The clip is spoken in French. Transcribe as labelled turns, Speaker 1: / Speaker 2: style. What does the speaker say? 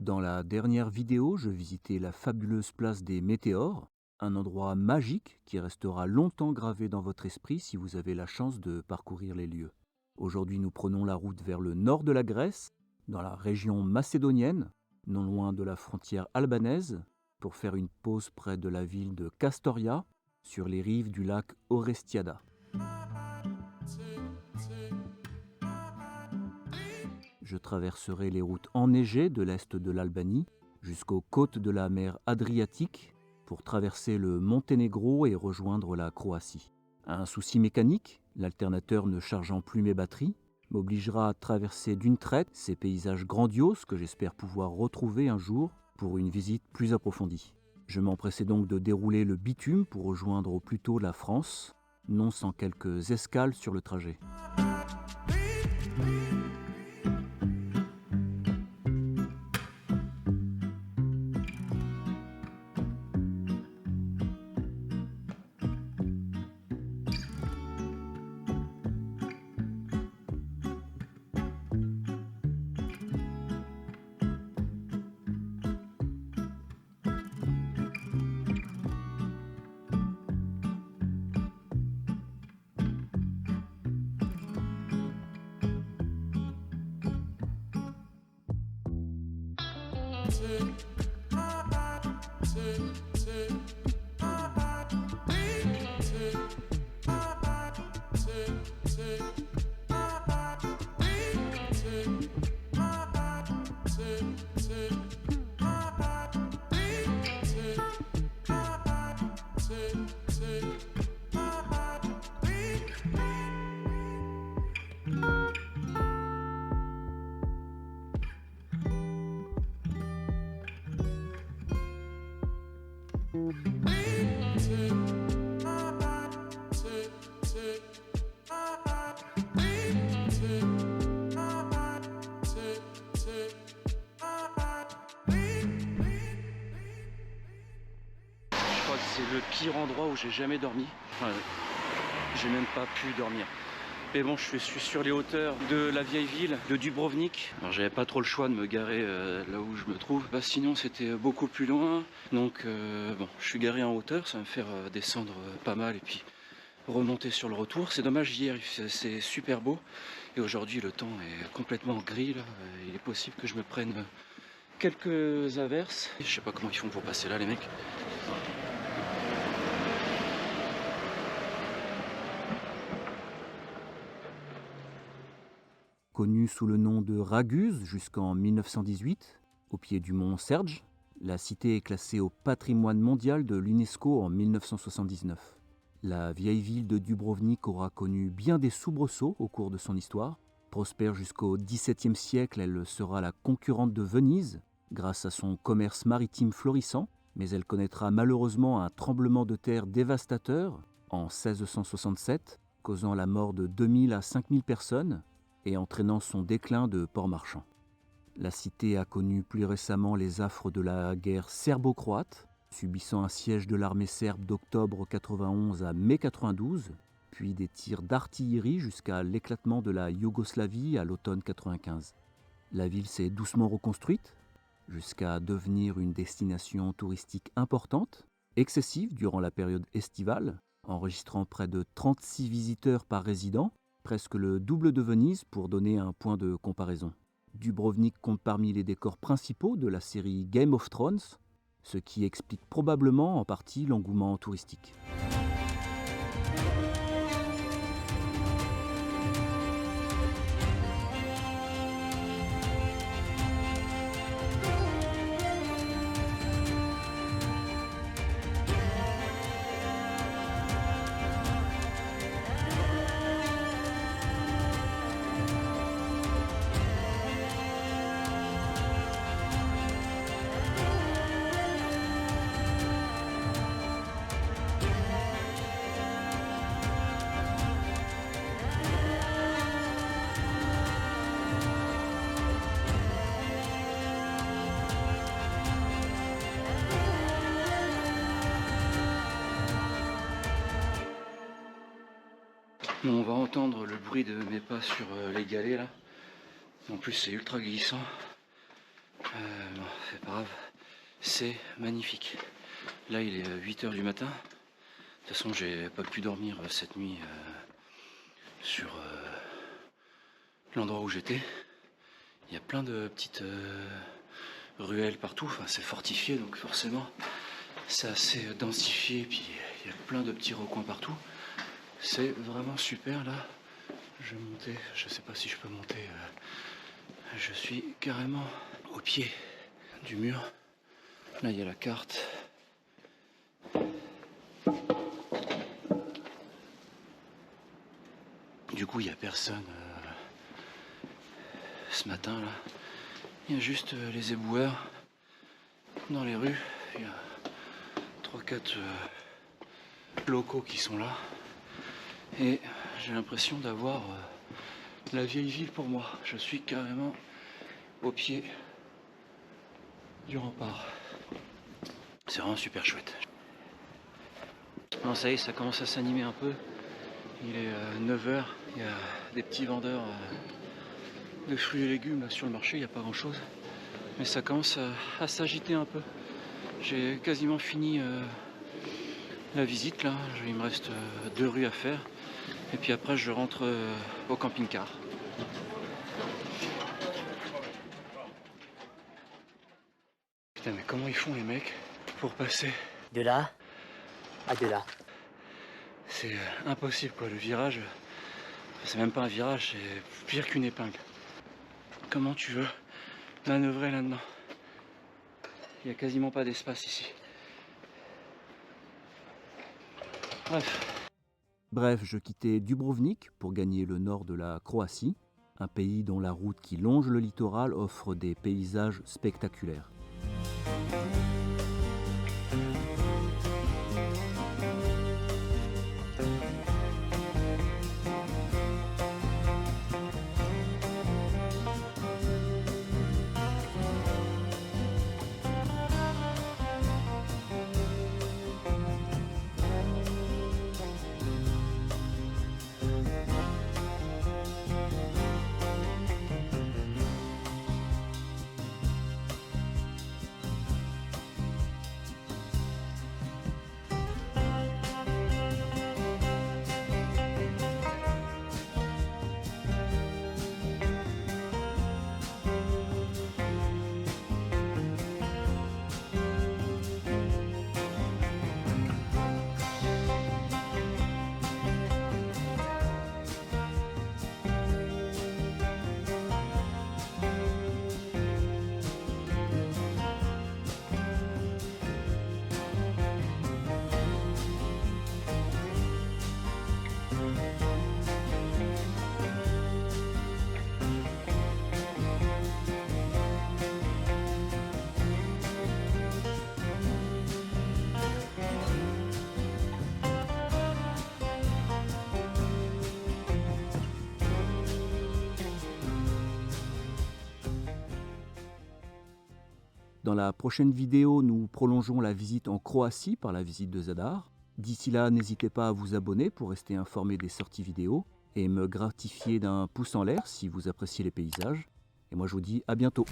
Speaker 1: Dans la dernière vidéo, je visitais la fabuleuse place des Météores, un endroit magique qui restera longtemps gravé dans votre esprit si vous avez la chance de parcourir les lieux. Aujourd'hui, nous prenons la route vers le nord de la Grèce, dans la région macédonienne, non loin de la frontière albanaise, pour faire une pause près de la ville de Kastoria, sur les rives du lac Orestiada. Je traverserai les routes enneigées de l'est de l'Albanie jusqu'aux côtes de la mer Adriatique pour traverser le Monténégro et rejoindre la Croatie. Un souci mécanique, l'alternateur ne chargeant plus mes batteries, m'obligera à traverser d'une traite ces paysages grandioses que j'espère pouvoir retrouver un jour pour une visite plus approfondie. Je m'empressais donc de dérouler le bitume pour rejoindre au plus tôt la France, non sans quelques escales sur le trajet.
Speaker 2: Je crois que c'est le pire endroit où j'ai jamais dormi. Enfin, j'ai même pas pu dormir. Mais bon, je suis sur les hauteurs de la vieille ville de Dubrovnik. Alors j'avais pas trop le choix de me garer là où je me trouve. Sinon c'était beaucoup plus loin. Donc bon, je suis garé en hauteur, ça va me faire descendre pas mal et puis remonter sur le retour. C'est dommage, hier c'est super beau. Et aujourd'hui le temps est complètement gris là. Il est possible que je me prenne quelques averses. Je sais pas comment ils font pour passer là les mecs.
Speaker 1: Connue sous le nom de Raguse jusqu'en 1918, au pied du mont Serge, la cité est classée au patrimoine mondial de l'UNESCO en 1979. La vieille ville de Dubrovnik aura connu bien des soubresauts au cours de son histoire. Prospère jusqu'au XVIIe siècle, elle sera la concurrente de Venise, grâce à son commerce maritime florissant, mais elle connaîtra malheureusement un tremblement de terre dévastateur en 1667, causant la mort de 2000 à 5000 personnes, et entraînant son déclin de port marchand. La cité a connu plus récemment les affres de la guerre serbo-croate, subissant un siège de l'armée serbe d'octobre 91 à mai 92, puis des tirs d'artillerie jusqu'à l'éclatement de la Yougoslavie à l'automne 95. La ville s'est doucement reconstruite, jusqu'à devenir une destination touristique importante, excessive durant la période estivale, enregistrant près de 36 visiteurs par résident, presque le double de Venise pour donner un point de comparaison. Dubrovnik compte parmi les décors principaux de la série Game of Thrones, ce qui explique probablement en partie l'engouement touristique.
Speaker 2: Bon, on va entendre le bruit de mes pas sur les galets là. En plus c'est ultra glissant. Bon, c'est pas grave. C'est magnifique. Là, il est 8 h du matin. De toute façon, j'ai pas pu dormir cette nuit sur l'endroit où j'étais. Il y a plein de petites ruelles partout. Enfin, c'est fortifié, donc forcément, c'est assez densifié. Puis il y a plein de petits recoins partout. C'est vraiment super là. Je vais monter. Je sais pas si je peux monter. Je suis carrément au pied du mur. Là, il y a la carte. Du coup, il n'y a personne ce matin là. Il y a juste les éboueurs dans les rues. Il y a 3-4 locaux qui sont là. Et j'ai l'impression d'avoir la vieille ville pour moi. Je suis carrément au pied du rempart. C'est vraiment super chouette. Non, ça y est, ça commence à s'animer un peu. Il est 9 h. Il y a des petits vendeurs de fruits et légumes là, sur le marché. Il n'y a pas grand chose. Mais ça commence à s'agiter un peu. J'ai quasiment fini la visite là. Il me reste 2 rues à faire. Et puis après, je rentre au camping-car. Putain, mais comment ils font les mecs pour passer
Speaker 3: de là à de là?
Speaker 2: C'est impossible quoi, le virage, c'est même pas un virage, c'est pire qu'une épingle. Comment tu veux manœuvrer là-dedans? Il n'y a quasiment pas d'espace ici.
Speaker 1: Bref, je quittais Dubrovnik pour gagner le nord de la Croatie, un pays dont la route qui longe le littoral offre des paysages spectaculaires. Dans la prochaine vidéo, nous prolongeons la visite en Croatie par la visite de Zadar. D'ici là, n'hésitez pas à vous abonner pour rester informé des sorties vidéo et me gratifier d'un pouce en l'air si vous appréciez les paysages. Et moi je vous dis à bientôt.